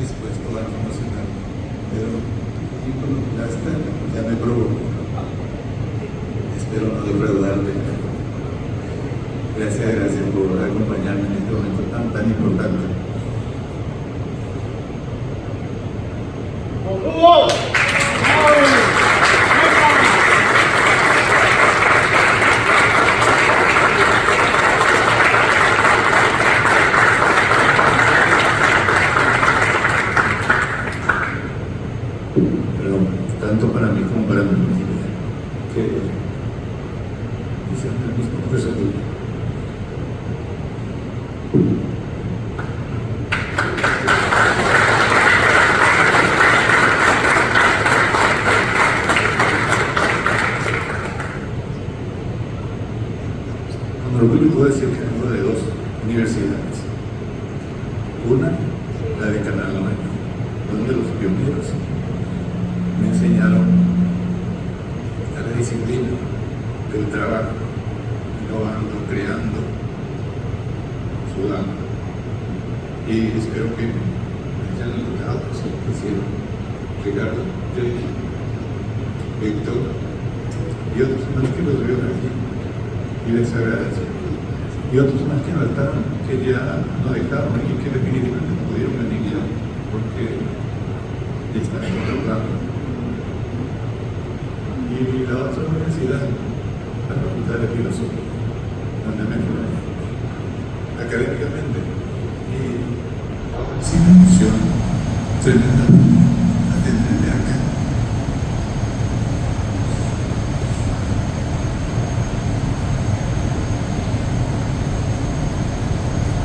dispuesto a promocionar, pero ya me provocó. Espero no defraudarte. Gracias por acompañarme en este momento tan importante. Pero tanto para mí como para mi familia, que dicen el mismo proceso tuyo. Con orgullo puedo decir que vengo de dos universidades. Una, la de Canal 9, donde los pioneros me enseñaron a la disciplina del trabajo, innovando, creando, sudando. Y espero que hayan logrado eso que hicieron Ricardo, Víctor y otros más que los veo aquí y les agradezco. Y otros más que no estaban, que ya no dejaron y que definitivamente no pudieron venir ya porque ya están en otro lado. Y la otra universidad, la Facultad de Filosofía, donde me formé académicamente. Y sí me emociona tremendamente atenderme acá.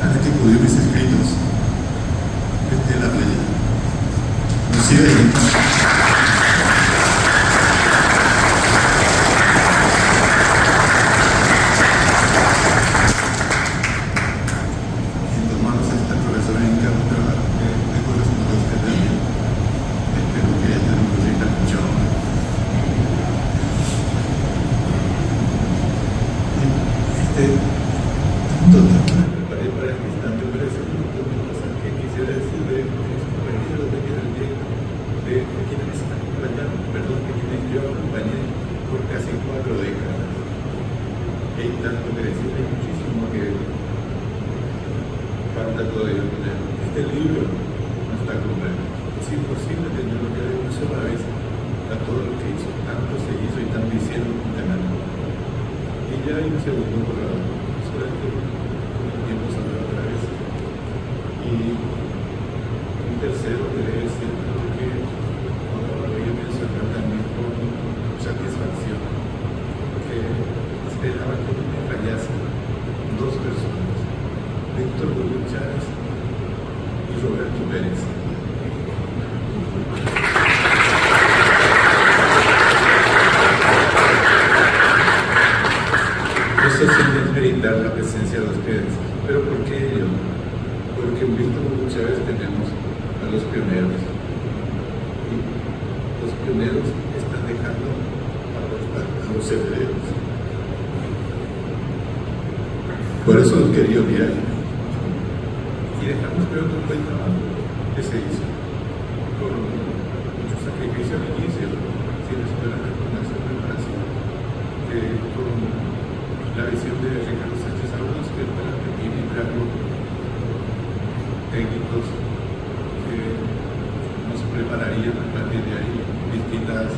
Ana que publicó mis escritos desde la playa. No sigue ahí. Preparé para el instante, pero ese es una cosa que quisiera decir de mis compañeros de quienes están acompañando, perdón, de quienes yo acompañé por casi 4 décadas. Hay tanto que decir, hay muchísimo que falta todavía poner. Este libro no está completo. Es imposible tenerlo ya de una sola vez a todo lo que hizo. Tanto se hizo y tanto hicieron un canal. Y ya hay un segundo borrador. Solamente con el tiempo saldrá otra vez. Y un tercero que debe ser lo que yo mencioné también con satisfacción, porque esperaba que no me fallasen 2 personas, Víctor Hugo Chávez y Roberto Pérez. Eso sin desmeritar la presencia de ustedes. ¿Pero por qué ello? Porque en Víctor Hugo Chávez tenemos a los pioneros. Y los pioneros están dejando a los herederos. Por eso los quería diario. Y dejamos, creo que un buen trabajo que se hizo con mucho sacrificio al inicio, sin esperar con esa preparación, con la visión de Ricardo Sánchez Ábalos, que para equilibrar técnicos que nos prepararían a partir de ahí distintas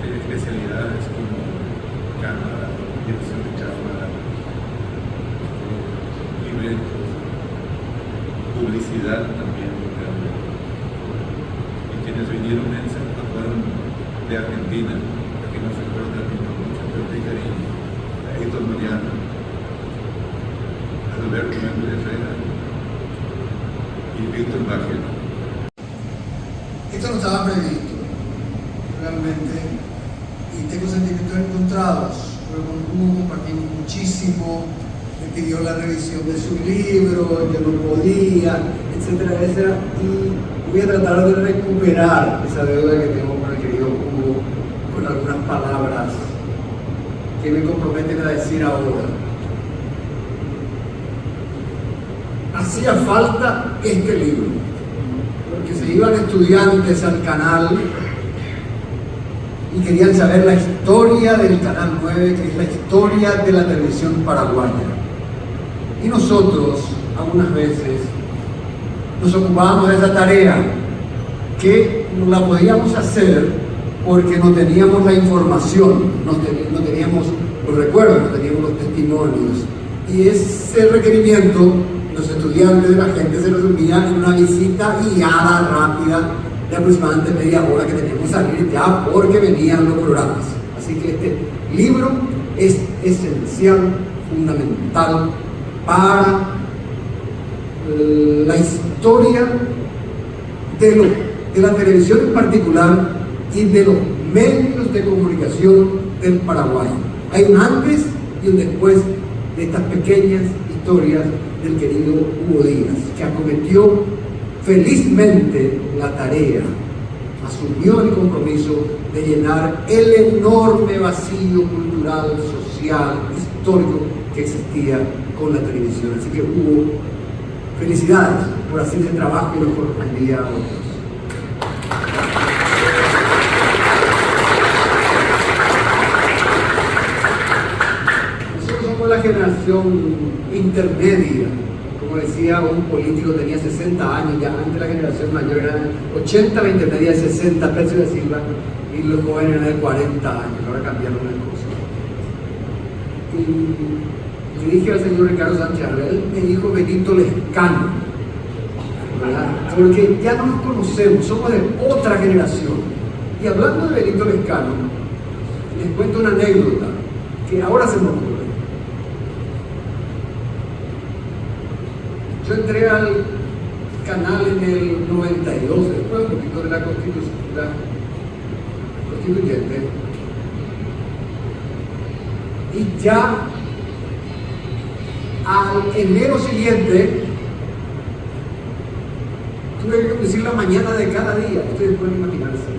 especialidades como cámara, dirección de cámara, libretos, publicidad también. Y quienes vinieron en Santa fueron de Argentina, aquí no se acuerdan terminó mucho, pero de cariño. Héctor Mariano, Alberto Méndez Herrera y Víctor Baggio. Esto no estaba previsto, realmente, y tengo sentimientos encontrados. Pero con Hugo compartimos muchísimo, me pidió la revisión de su libro, yo no podía, etcétera, etcétera, y voy a tratar de recuperar esa deuda que tengo con el querido Hugo con algunas palabras que me comprometen a decir ahora. Hacía falta este libro. porque se iban estudiantes al canal y querían saber la historia del Canal 9, que es la historia de la televisión paraguaya. Y nosotros, algunas veces, nos ocupábamos de esa tarea, que no la podíamos hacer porque no teníamos la información, no teníamos los recuerdos, no teníamos los testimonios. Y ese requerimiento, los estudiantes de la gente se resumía en una visita guiada rápida de aproximadamente media hora que teníamos que salir ya porque venían los programas. Así que este libro es esencial, fundamental para la historia de la televisión en particular y de los medios de comunicación del Paraguay. Hay un antes y un después de estas pequeñas historias del querido Hugo Díaz, que acometió felizmente la tarea, asumió el compromiso de llenar el enorme vacío cultural, social, histórico que existía con la televisión. Así que Hugo, felicidades por hacer el trabajo que nos correspondía a otros. Nosotros somos la generación intermedia. Como decía un político, tenía 60 años, ya antes la generación mayor era 80, la intermedia 60, Pecio de Silva, y los jóvenes eran de 40 años, ahora cambiaron las cosas. Y le dije al señor Ricardo Sánchez Arbel, me dijo Benito Lescano, ¿verdad? Porque ya no nos conocemos, somos de otra generación. Y hablando de Benito Lescano, les cuento una anécdota que ahora se me ocurre. Yo entré al canal en el 92, después un poquito de la constituyente, y ya al enero siguiente tuve que conducir la mañana de cada día. Ustedes pueden imaginarse.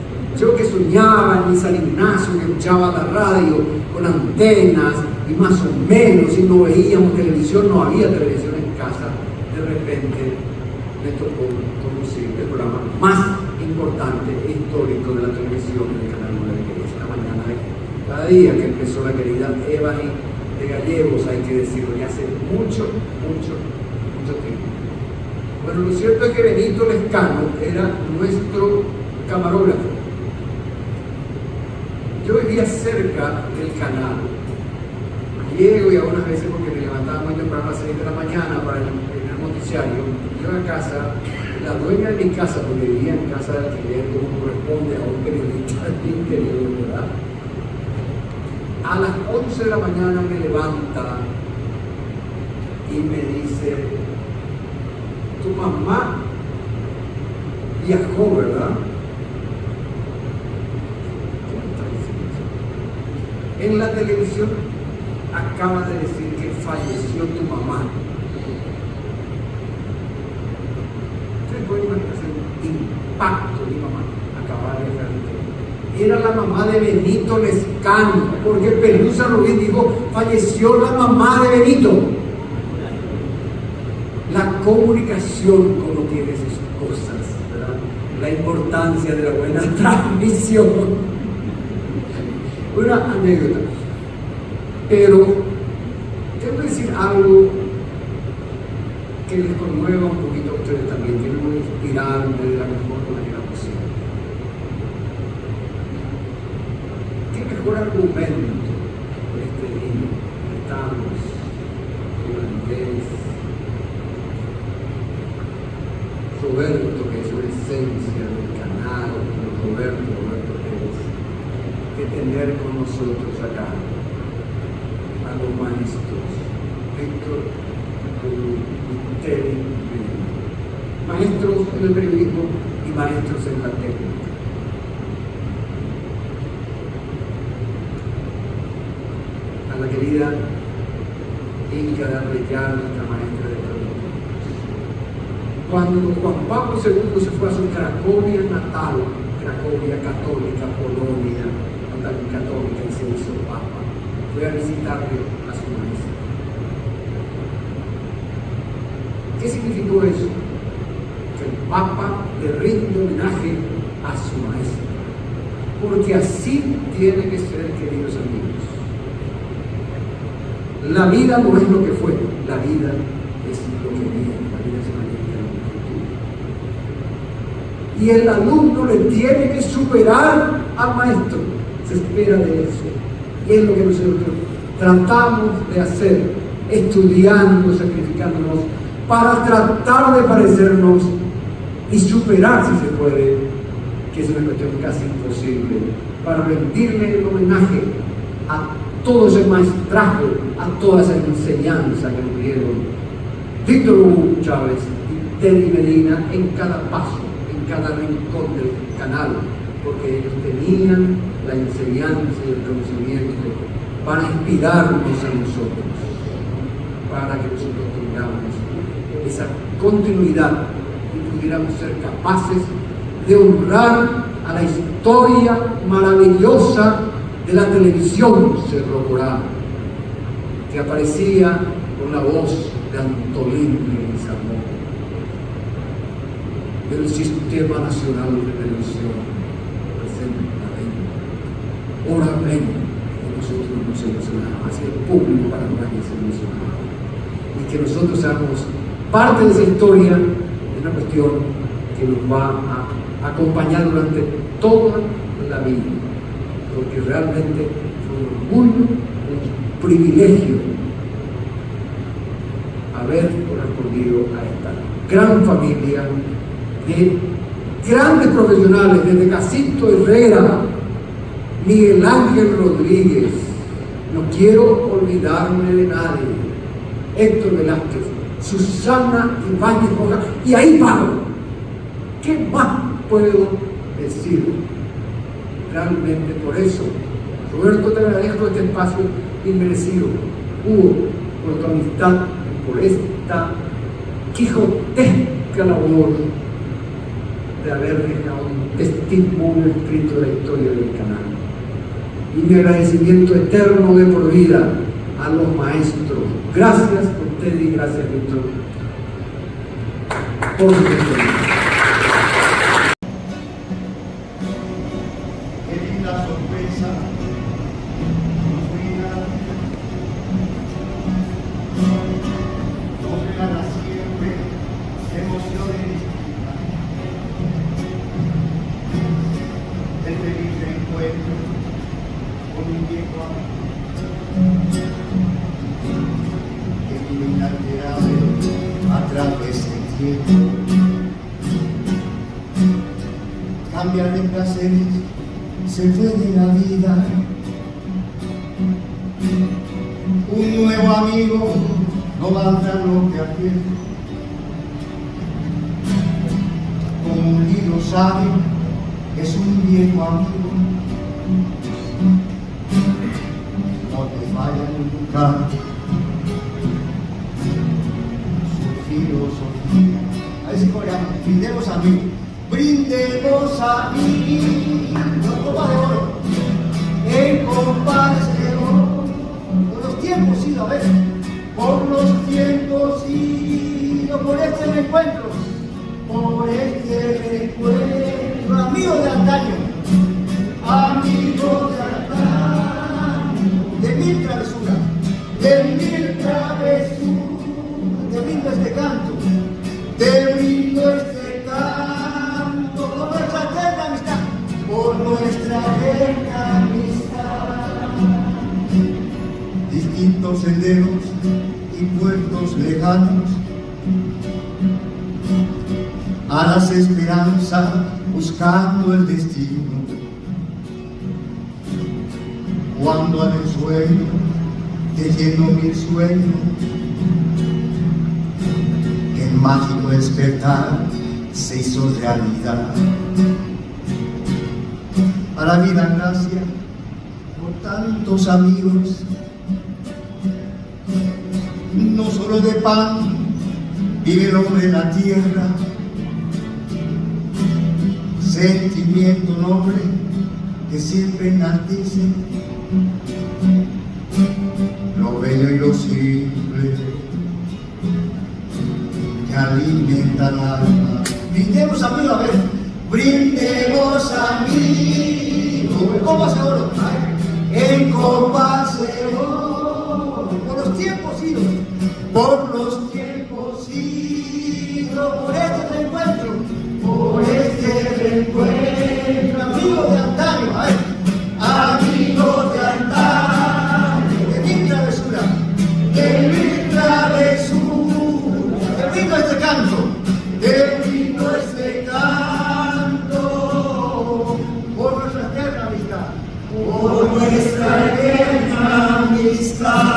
Yo que soñaba en San Ignacio, que escuchaba la radio con antenas y más o menos, y no veíamos televisión, no había televisión en casa. De repente me tocó conducir el programa más importante e histórico de la televisión del Canal 9, que es la mañana de cada día, que empezó la querida Evany de Gallegos, hay que decirlo, y hace mucho tiempo. Bueno, lo cierto es que Benito Lescano era nuestro camarógrafo. Yo vivía cerca del canal. Llego y algunas veces, porque me levantaba muy temprano a las 6 de la mañana para el noticiario, yo a casa, la dueña de mi casa, porque vivía en casa de alquiler, como corresponde a un periodista del interior, ¿verdad? A las 11 de la mañana me levanta y me dice: tu mamá viajó, ¿verdad? ¿Qué me está diciendo? En la televisión acaba de decir que falleció tu mamá. Ustedes pueden imaginarse el impacto de mi mamá. Acaba de fallecer. Era la mamá de Benito Lescano, porque Pelusa Rubín dijo: falleció la mamá de Benito. La comunicación, como tiene sus cosas, ¿verdad? La importancia de la buena transmisión. Una anécdota. Pero quiero decir algo que les conmueva un poquito a ustedes también, que nos inspirarme de la mejor manera posible. ¿Qué mejor argumento por este libro? Estamos, holandés, Roberto, que es una esencia del canal, Roberto Pérez, que tener con nosotros acá a los maestros Víctor y Terry, maestros en el periodismo y maestros en la técnica. A la querida Inca de Arreyal, nuestra maestra de periodismo. Cuando Juan Pablo II se fue a su Cracovia natal, Cracovia católica, Polonia, también católica, y se hizo papa, fue a visitarle a su maestra. ¿Qué significó eso? Que el Papa le le rinde homenaje a su maestro. Porque así tiene que ser, queridos amigos. La vida no es lo que fue, la vida es lo que viene, la vida es una vida. Y el alumno le tiene que superar al maestro, se espera de eso. Y es lo que nosotros tratamos de hacer, estudiando, sacrificándonos, para tratar de parecernos y superar, si se puede, que es una cuestión casi imposible, para rendirle el homenaje a todo ese maestraje, a toda esa enseñanza que nos dieron Víctor Hugo Chávez y Teddy Medina en cada paso, en cada rincón del canal, porque ellos tenían la enseñanza y el conocimiento para inspirarnos a nosotros, para que nosotros tengamos esa continuidad y pudiéramos ser capaces de honrar a la historia maravillosa de la televisión cerro-corá, que aparecía con la voz de Antolín Leguizamón, del Sistema Nacional de Televisión, presente, hora 20, que nosotros nos emocionamos, hacia el público paraguayo se emocionaba, y que nosotros seamos parte de esa historia, es una cuestión que nos va a acompañar durante toda la vida, porque realmente fue un orgullo, un privilegio haber correspondido a esta gran familia de grandes profesionales, desde Casito Herrera, Miguel Ángel Rodríguez, no quiero olvidarme de nadie, Héctor Velázquez, Susana Ibáñez Rojas, y ahí paro. ¿Qué más puedo decir? Realmente por eso, Roberto, te agradezco este espacio inmerecido, Hugo, por tu amistad, por esta quijotesca labor de haber dejado un testimonio escrito de la historia del canal. Y mi agradecimiento eterno de por vida a los maestros. Gracias a usted y gracias, Víctor, por su testimonio. Qué linda sorpresa nos regalan siempre emociones distintas. El feliz reencuentro con un viejo amigo que vive inalterable a través del tiempo. Cambiar de placeres se puede la vida. Un nuevo amigo no valdrá lo que aquel. Como un libro sabe, es un viejo amigo. No te falla nunca su filosofía. A ver si coreamos, brindemos amigos. Brindemos amigos, copas de oro, en copas de oro, por los tiempos ido a ver, por los tiempos ido, por este reencuentro, amigos de antaño, amigos de antaño, de mil travesuras, termino este canto, termino este canto, por nuestra eterna amistad, por nuestra eterna amistad. Distintos senderos y puertos lejanos, a las esperanzas buscando el destino. Cuando al ensueño tejiendo mil sueños, el mágico despertar se hizo realidad. A la vida gracias por tantos amigos, no solo de pan vive el hombre en la tierra, sentimiento noble que siempre enaltece lo bello y lo simple que alimenta el alma. brindemos amigos, a ver, brindemos amigos, en copas de oro, en copas de oro, por los tiempos idos, por los tiempos idos, por este reencuentro, amigos de antaño, amigos de antaño, de mi travesura, de mi travesura, de mi este canto, de mi este canto, por nuestra eterna amistad, por nuestra eterna amistad.